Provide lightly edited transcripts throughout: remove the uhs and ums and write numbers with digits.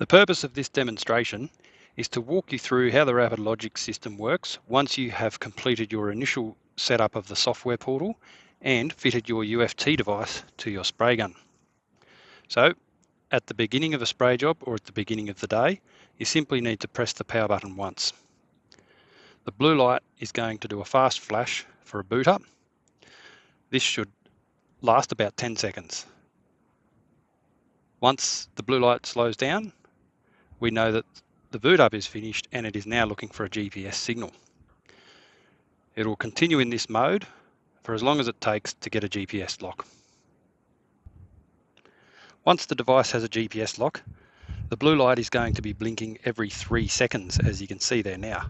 The purpose of this demonstration is to walk you through how the Rapid Logic system works once you have completed your initial setup of the software portal and fitted your UFT device to your spray gun. So, at the beginning of a spray job or at the beginning of the day, you simply need to press the power button once. The blue light is going to do a fast flash for a boot up. This should last about 10 seconds. Once the blue light slows down, we know that the boot up is finished and it is now looking for a GPS signal. It will continue in this mode for as long as it takes to get a GPS lock. Once the device has a GPS lock, the blue light is going to be blinking every 3 seconds, as you can see there now.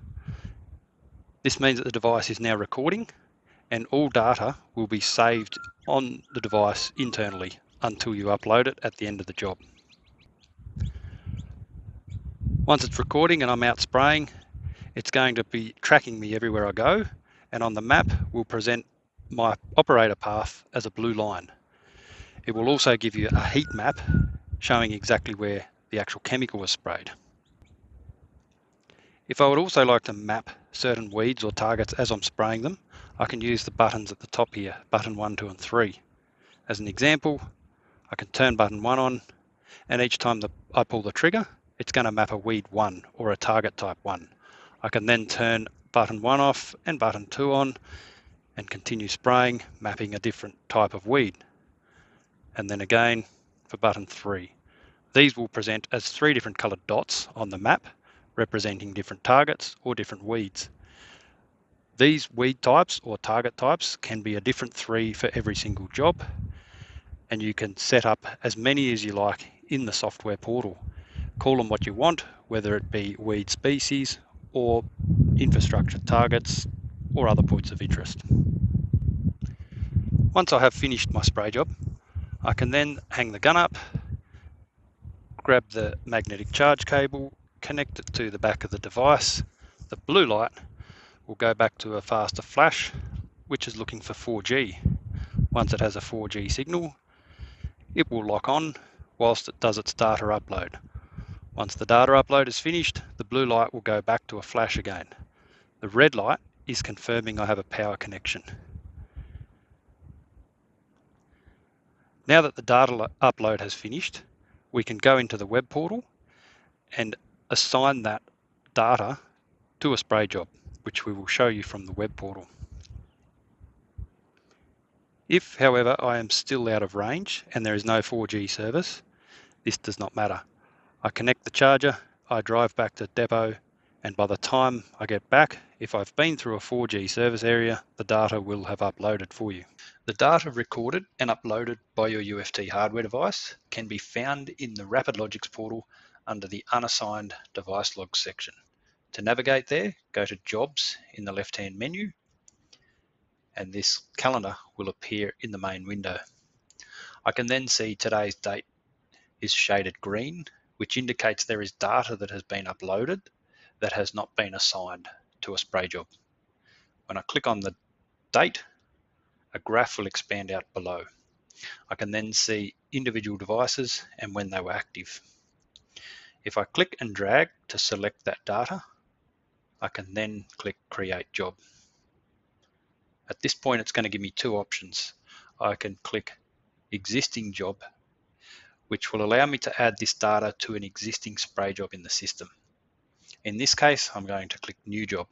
This means that the device is now recording and all data will be saved on the device internally until you upload it at the end of the job. Once it's recording and I'm out spraying, it's going to be tracking me everywhere I go, and on the map will present my operator path as a blue line. It will also give you a heat map showing exactly where the actual chemical was sprayed. If I would also like to map certain weeds or targets as I'm spraying them, I can use the buttons at the top here, button 1, 2 and 3. As an example, I can turn button 1 on, and each time I pull the trigger, it's going to map a weed 1 or a target type 1. I can then turn button 1 off and button 2 on and continue spraying, mapping a different type of weed. And then again for button 3. These will present as 3 different coloured dots on the map, representing different targets or different weeds. These weed types or target types can be a different 3 for every single job, and you can set up as many as you like in the software portal. Call them what you want, whether it be weed species or infrastructure targets or other points of interest. Once I have finished my spray job, I can then hang the gun up, grab the magnetic charge cable, connect it to the back of the device. The blue light will go back to a faster flash, which is looking for 4G. Once it has a 4G signal, it will lock on whilst it does its data upload. Once the data upload is finished, the blue light will go back to a flash again. The red light is confirming I have a power connection. Now that the data upload has finished, we can go into the web portal and assign that data to a spray job, which we will show you from the web portal. If, however, I am still out of range and there is no 4G service, this does not matter. I connect the charger, I drive back to depot, and by the time I get back, if I've been through a 4G service area, the data will have uploaded for you. The data recorded and uploaded by your UFT hardware device can be found in the Rapid Logics portal under the Unassigned Device Logs section. To navigate there, go to Jobs in the left-hand menu, and this calendar will appear in the main window. I can then see today's date is shaded green, which indicates there is data that has been uploaded that has not been assigned to a spray job. When I click on the date, a graph will expand out below. I can then see individual devices and when they were active. If I click and drag to select that data, I can then click Create Job. At this point, it's going to give me 2 options. I can click Existing Job, which will allow me to add this data to an existing spray job in the system. In this case, I'm going to click New Job.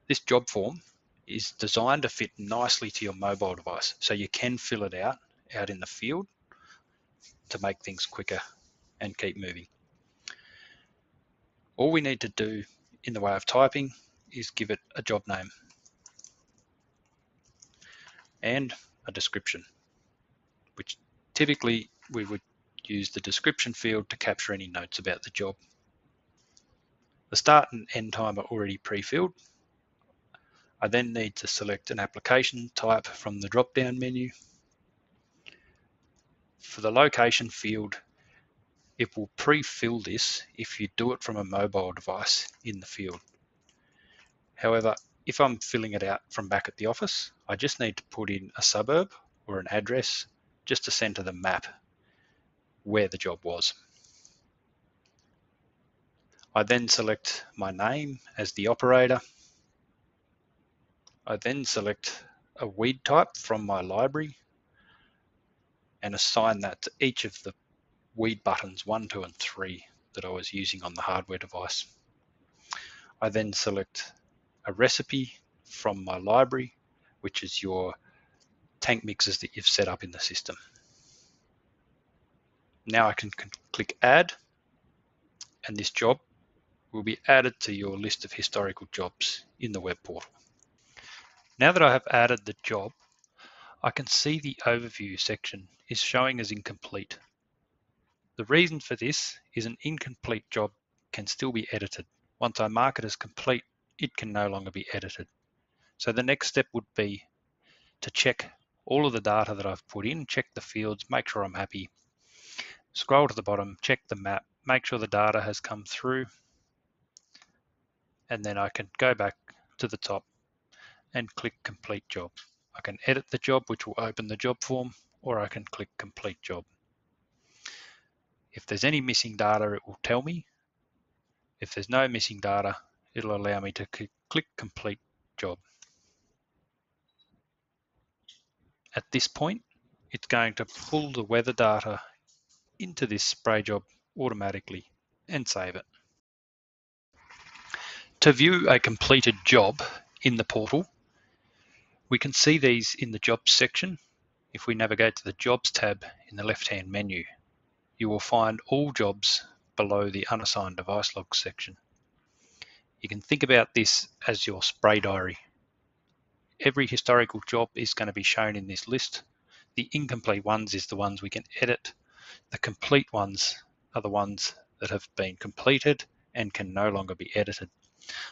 This job form is designed to fit nicely to your mobile device, so you can fill it out in the field to make things quicker and keep moving. All we need to do in the way of typing is give it a job name and a description, which typically we would use the description field to capture any notes about the job. The start and end time are already pre-filled. I then need to select an application type from the drop-down menu. For the location field, it will pre-fill this if you do it from a mobile device in the field. However, if I'm filling it out from back at the office, I just need to put in a suburb or an address just to center the map where the job was. I then select my name as the operator. I then select a weed type from my library and assign that to each of the weed buttons 1, 2, and 3 that I was using on the hardware device. I then select a recipe from my library, which is your tank mixes that you've set up in the system. Now I can click add, and this job will be added to your list of historical jobs in the web portal. Now that I have added the job, I can see the overview section is showing as incomplete. The reason for this is an incomplete job can still be edited. Once I mark it as complete, it can no longer be edited. So the next step would be to check all of the data that I've put in, check the fields, make sure I'm happy, scroll to the bottom, check the map, make sure the data has come through, and then I can go back to the top and click complete job. I can edit the job, which will open the job form, or I can click complete job. If there's any missing data, it will tell me. If there's no missing data, it'll allow me to click complete job. At this point, it's going to pull the weather data into this spray job automatically and save it. To view a completed job in the portal, we can see these in the jobs section. If we navigate to the jobs tab in the left-hand menu, you will find all jobs below the unassigned device logs section. You can think about this as your spray diary. Every historical job is going to be shown in this list. The incomplete ones is the ones we can edit. The complete ones are the ones that have been completed and can no longer be edited.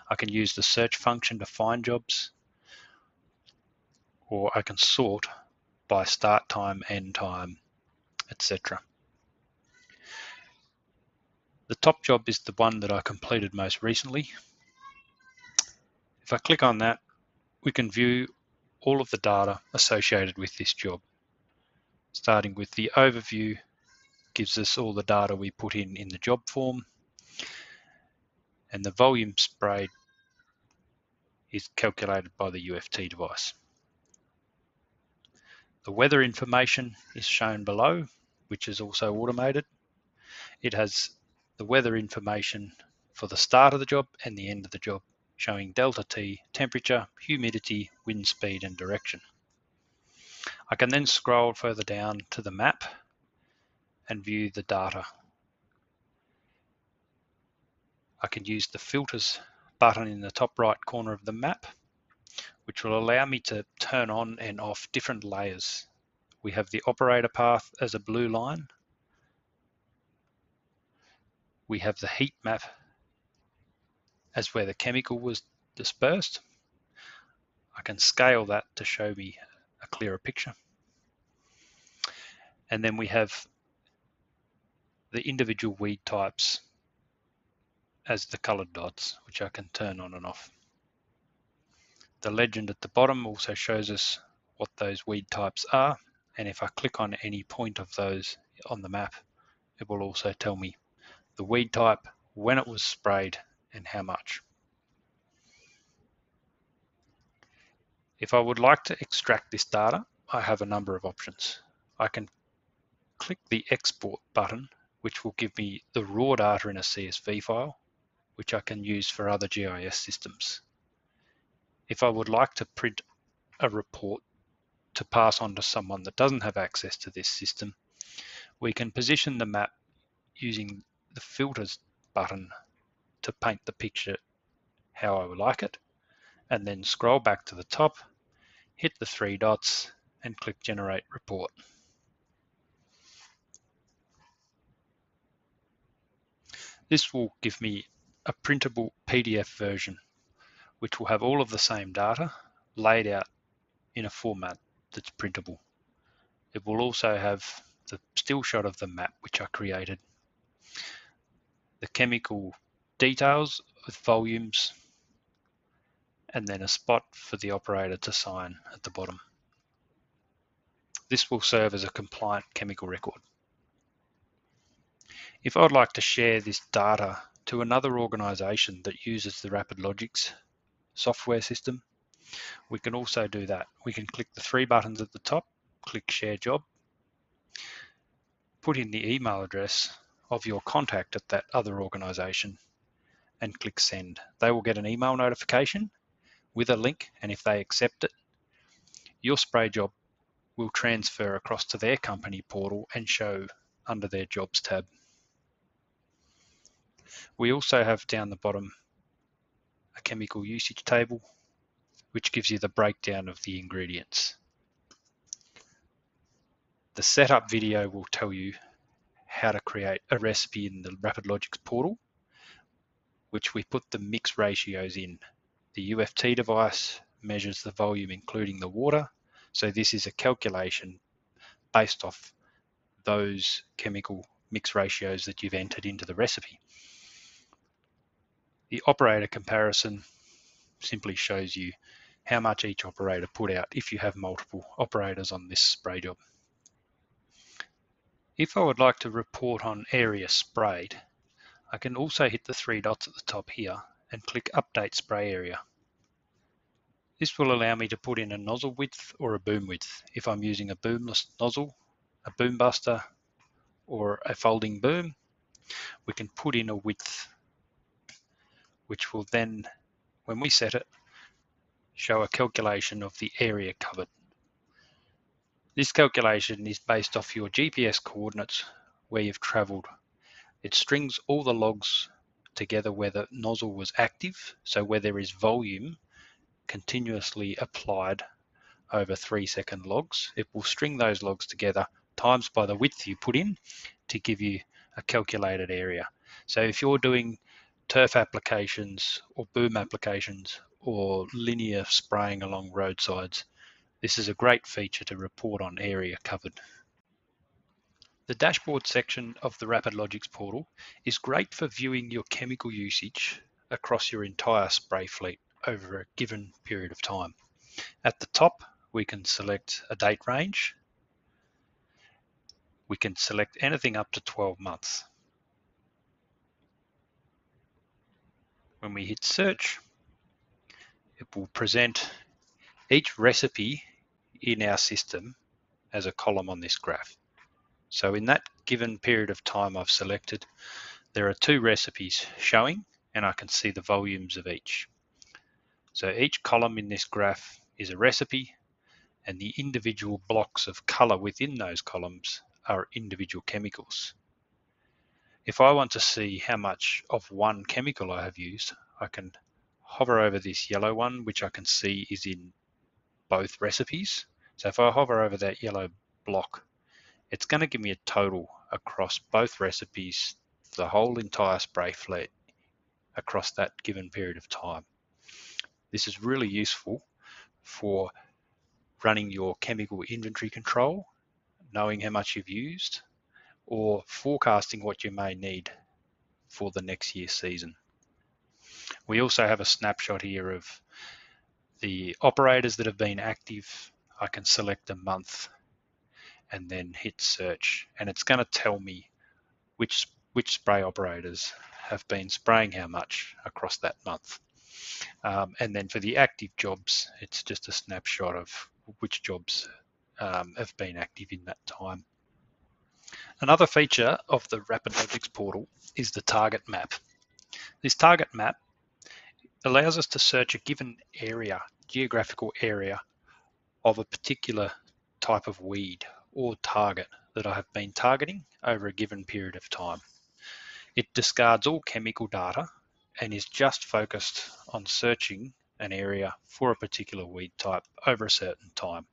I can use the search function to find jobs, or I can sort by start time, end time, etc. The top job is the one that I completed most recently. If I click on that, we can view all of the data associated with this job. Starting with the overview, gives us all the data we put in the job form, and the volume sprayed is calculated by the UFT device. The weather information is shown below, which is also automated. It has the weather information for the start of the job and the end of the job, showing delta T, temperature, humidity, wind speed, and direction. I can then scroll further down to the map and view the data. I can use the filters button in the top right corner of the map, which will allow me to turn on and off different layers. We have the operator path as a blue line. We have the heat map as where the chemical was dispersed. I can scale that to show me a clearer picture. And then we have the individual weed types as the colored dots, which I can turn on and off. The legend at the bottom also shows us what those weed types are, and if I click on any point of those on the map, it will also tell me the weed type, when it was sprayed, and how much. If I would like to extract this data, I have a number of options. I can click the export button, which will give me the raw data in a CSV file, which I can use for other GIS systems. If I would like to print a report to pass on to someone that doesn't have access to this system, we can position the map using the filters button to paint the picture how I would like it, and then scroll back to the top, hit the three dots, and click Generate Report. This will give me a printable PDF version, which will have all of the same data laid out in a format that's printable. It will also have the still shot of the map which I created, the chemical details with volumes, and then a spot for the operator to sign at the bottom. This will serve as a compliant chemical record. If I'd like to share this data to another organisation that uses the RapidLogix software system, we can also do that. We can click the three buttons at the top, click Share Job, put in the email address of your contact at that other organisation, and click Send. They will get an email notification with a link, and if they accept it, your spray job will transfer across to their company portal and show under their Jobs tab. We also have down the bottom a chemical usage table, which gives you the breakdown of the ingredients. The setup video will tell you how to create a recipe in the RapidLogix portal, which we put the mix ratios in. The UFT device measures the volume including the water, so this is a calculation based off those chemical mix ratios that you've entered into the recipe. The operator comparison simply shows you how much each operator put out if you have multiple operators on this spray job. If I would like to report on area sprayed, I can also hit the three dots at the top here and click Update Spray Area. This will allow me to put in a nozzle width or a boom width. If I'm using a boomless nozzle, a boom buster, or a folding boom, we can put in a width, which will then, when we set it, show a calculation of the area covered. This calculation is based off your GPS coordinates where you've travelled. It strings all the logs together where the nozzle was active, so where there is volume continuously applied over 3-second logs. It will string those logs together times by the width you put in to give you a calculated area. So if you're doing turf applications or boom applications or linear spraying along roadsides, this is a great feature to report on area covered. The dashboard section of the RapidLogix portal is great for viewing your chemical usage across your entire spray fleet over a given period of time. At the top, we can select a date range. We can select anything up to 12 months. When we hit search, it will present each recipe in our system as a column on this graph. So in that given period of time I've selected, there are 2 recipes showing, and I can see the volumes of each. So each column in this graph is a recipe, and the individual blocks of color within those columns are individual chemicals. If I want to see how much of one chemical I have used, I can hover over this yellow one, which I can see is in both recipes. So if I hover over that yellow block, it's going to give me a total across both recipes, the whole entire spray fleet across that given period of time. This is really useful for running your chemical inventory control, knowing how much you've used, or forecasting what you may need for the next year's season. We also have a snapshot here of the operators that have been active. I can select a month and then hit search, and it's going to tell me which spray operators have been spraying how much across that month. And then for the active jobs, it's just a snapshot of which jobs have been active in that time. Another feature of the RapidLogix portal is the target map. This target map allows us to search a given area, geographical area of a particular type of weed or target that I have been targeting over a given period of time. It discards all chemical data and is just focused on searching an area for a particular weed type over a certain time.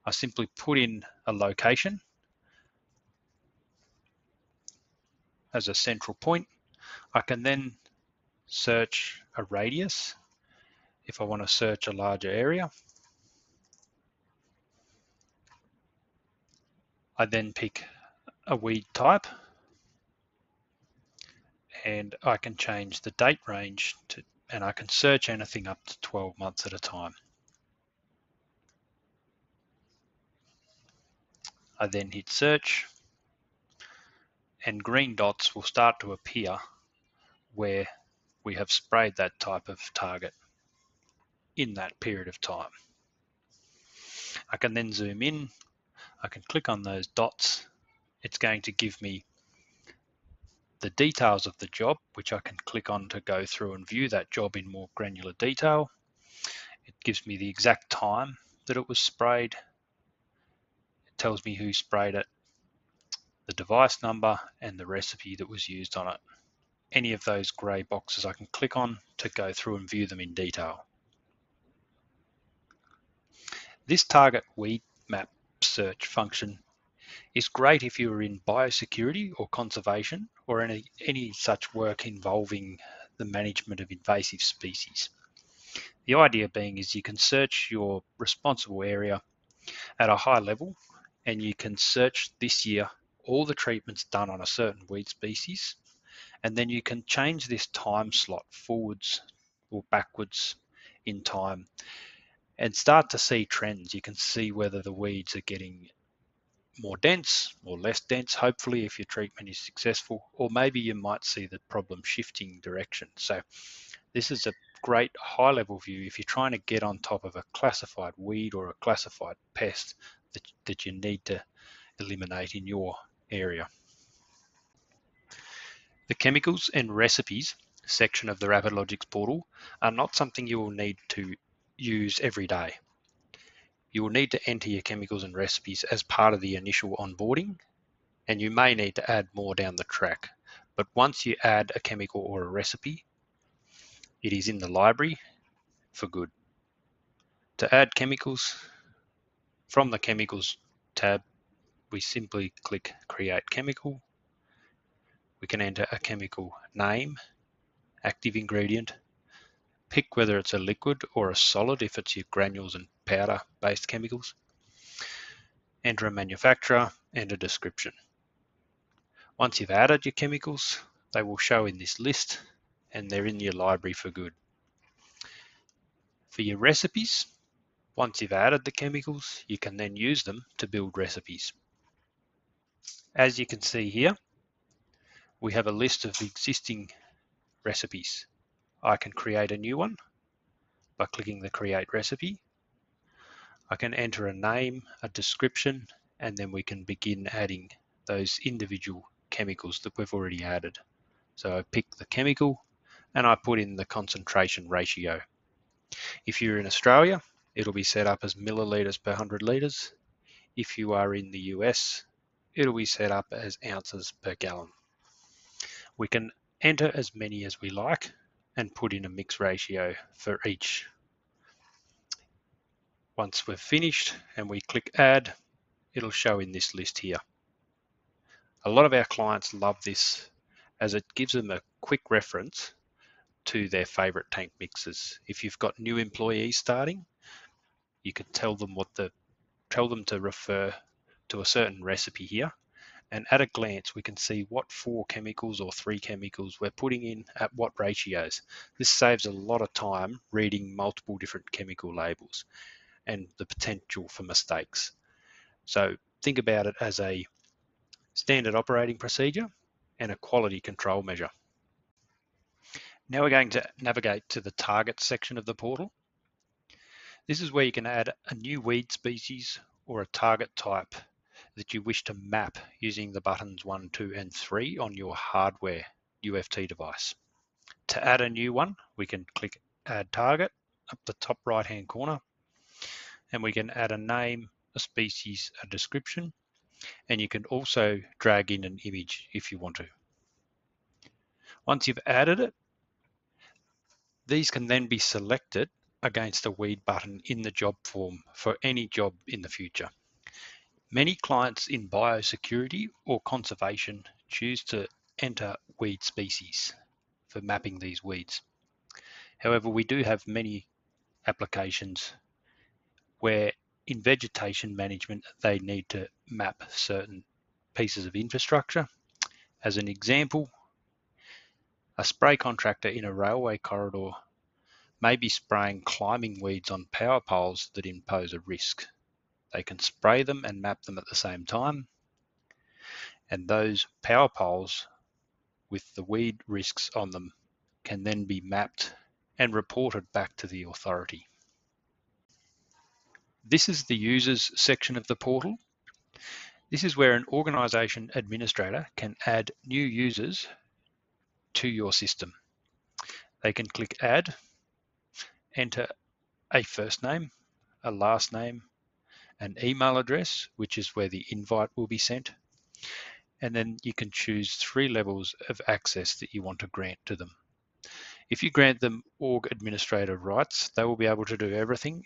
I simply put in a location as a central point. I can then search a radius if I want to search a larger area. I then pick a weed type, and I can change the date range to, and I can search anything up to 12 months at a time. I then hit search, and green dots will start to appear where we have sprayed that type of target in that period of time. I can then zoom in, I can click on those dots. It's going to give me the details of the job, which I can click on to go through and view that job in more granular detail. It gives me the exact time that it was sprayed. It tells me who sprayed it, the device number, and the recipe that was used on it. Any of those grey boxes I can click on to go through and view them in detail. This target weed map search function is great if you are in biosecurity or conservation or any such work involving the management of invasive species. The idea being is you can search your responsible area at a high level, and you can search this year all the treatments done on a certain weed species, and then you can change this time slot forwards or backwards in time and start to see trends. You can see whether the weeds are getting more dense or less dense, hopefully, if your treatment is successful, or maybe you might see the problem shifting direction. So this is a great high level view if you're trying to get on top of a classified weed or a classified pest that you need to eliminate in your area. The chemicals and recipes section of the RapidLogix portal are not something you will need to use every day. You will need to enter your chemicals and recipes as part of the initial onboarding, and you may need to add more down the track. But once you add a chemical or a recipe, it is in the library for good. To add chemicals, from the Chemicals tab, we simply click Create Chemical. We can enter a chemical name, active ingredient, pick whether it's a liquid or a solid if it's your granules and powder based chemicals, enter a manufacturer and a description. Once you've added your chemicals, they will show in this list and they're in your library for good. For your recipes, once you've added the chemicals, you can then use them to build recipes. As you can see here, we have a list of existing recipes. I can create a new one by clicking the Create Recipe. I can enter a name, a description, and then we can begin adding those individual chemicals that we've already added. So I pick the chemical and I put in the concentration ratio. If you're in Australia, it'll be set up as milliliters per 100 litres. If you are in the US, it'll be set up as ounces per gallon. We can enter as many as we like and put in a mix ratio for each. Once we've finished and we click add, it'll show in this list here. A lot of our clients love this as it gives them a quick reference to their favorite tank mixes. If you've got new employees starting, you can tell them to refer to a certain recipe here, and at a glance we can see what 4 chemicals or 3 chemicals we're putting in at what ratios. This saves a lot of time reading multiple different chemical labels and the potential for mistakes. So think about it as a standard operating procedure and a quality control measure. Now we're going to navigate to the target section of the portal. This is where you can add a new weed species or a target type that you wish to map using the buttons 1, 2, and 3 on your hardware UFT device. To add a new one, we can click Add Target up the top right-hand corner, and we can add a name, a species, a description, and you can also drag in an image if you want to. Once you've added it, these can then be selected against a weed button in the job form for any job in the future. Many clients in biosecurity or conservation choose to enter weed species for mapping these weeds. However, we do have many applications where in vegetation management they need to map certain pieces of infrastructure. As an example, a spray contractor in a railway corridor may be spraying climbing weeds on power poles that impose a risk. They can spray them and map them at the same time, and those power poles with the weed risks on them can then be mapped and reported back to the authority. This is the users section of the portal. This is where an organisation administrator can add new users to your system. They can click add, enter a first name, a last name, an email address, which is where the invite will be sent, and then you can choose 3 levels of access that you want to grant to them. If you grant them org administrator rights, they will be able to do everything,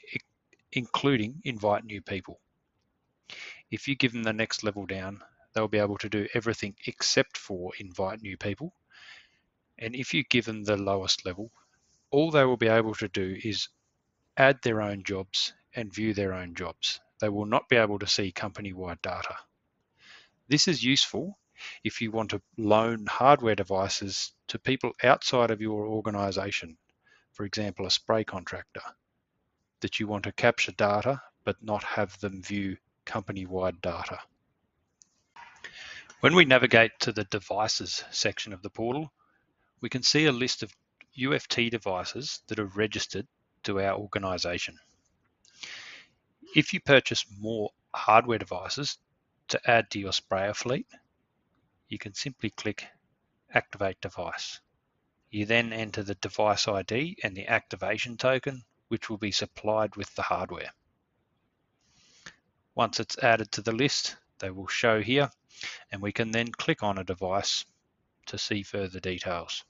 including invite new people. If you give them the next level down, they'll be able to do everything except for invite new people. And if you give them the lowest level, all they will be able to do is add their own jobs and view their own jobs. They will not be able to see company-wide data. This is useful if you want to loan hardware devices to people outside of your organisation, for example, a spray contractor, that you want to capture data but not have them view company-wide data. When we navigate to the devices section of the portal, we can see a list of UFT devices that are registered to our organisation. If you purchase more hardware devices to add to your sprayer fleet, you can simply click Activate Device. You then enter the device ID and the activation token, which will be supplied with the hardware. Once it's added to the list, they will show here, and we can then click on a device to see further details.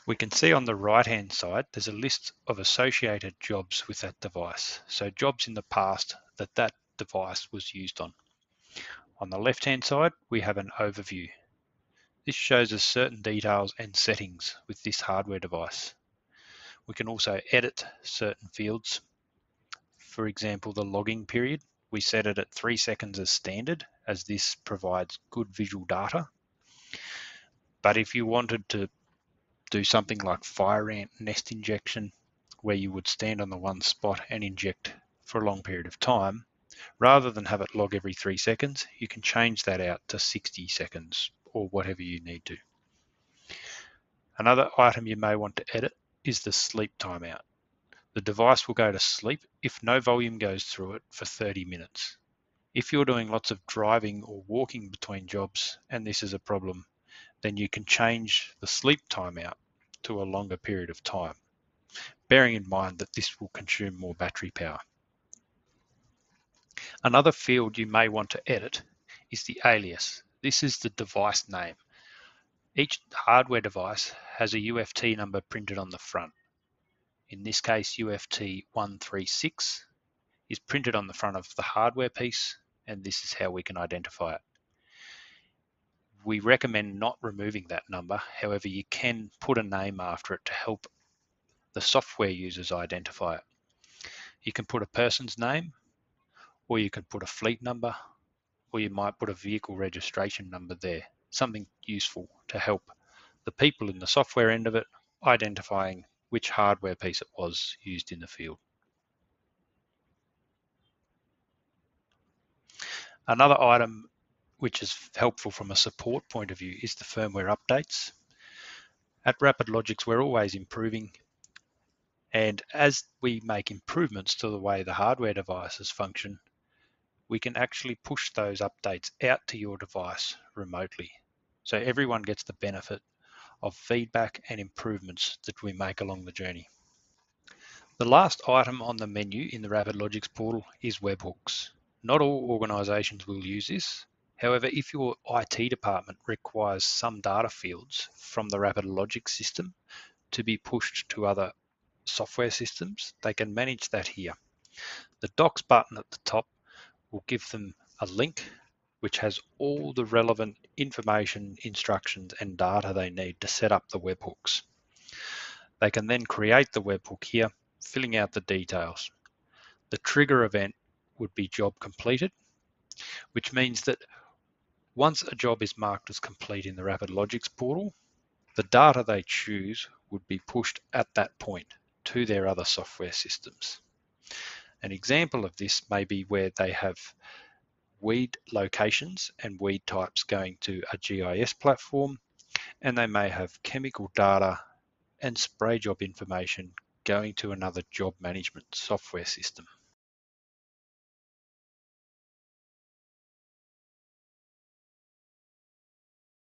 We can see on the right-hand side, there's a list of associated jobs with that device. So jobs in the past that device was used on. On the left-hand side, we have an overview. This shows us certain details and settings with this hardware device. We can also edit certain fields. For example, the logging period, we set it at 3 seconds as standard, as this provides good visual data. But if you wanted to do something like fire ant nest injection, where you would stand on the one spot and inject for a long period of time, rather than have it log every 3 seconds, you can change that out to 60 seconds or whatever you need to. Another item you may want to edit is the sleep timeout. The device will go to sleep if no volume goes through it for 30 minutes. If you're doing lots of driving or walking between jobs and this is a problem, then you can change the sleep timeout to a longer period of time, bearing in mind that this will consume more battery power. Another field you may want to edit is the alias. This is the device name. Each hardware device has a UFT number printed on the front. In this case, UFT 136 is printed on the front of the hardware piece, and this is how we can identify it. We recommend not removing that number. However, you can put a name after it to help the software users identify it. You can put a person's name, or you can put a fleet number, or you might put a vehicle registration number there, something useful to help the people in the software end of it identifying which hardware piece it was used in the field. Another item which is helpful from a support point of view is the firmware updates. At RapidLogix, we're always improving, and as we make improvements to the way the hardware devices function, we can actually push those updates out to your device remotely. So everyone gets the benefit of feedback and improvements that we make along the journey. The last item on the menu in the RapidLogix portal is Webhooks. Not all organizations will use this. However, if your IT department requires some data fields from the RapidLogix system to be pushed to other software systems, they can manage that here. The Docs button at the top will give them a link which has all the relevant information, instructions, and data they need to set up the webhooks. They can then create the webhook here, filling out the details. The trigger event would be job completed, which means that once a job is marked as complete in the RapidLogix portal, the data they choose would be pushed at that point to their other software systems. An example of this may be where they have weed locations and weed types going to a GIS platform, and they may have chemical data and spray job information going to another job management software system.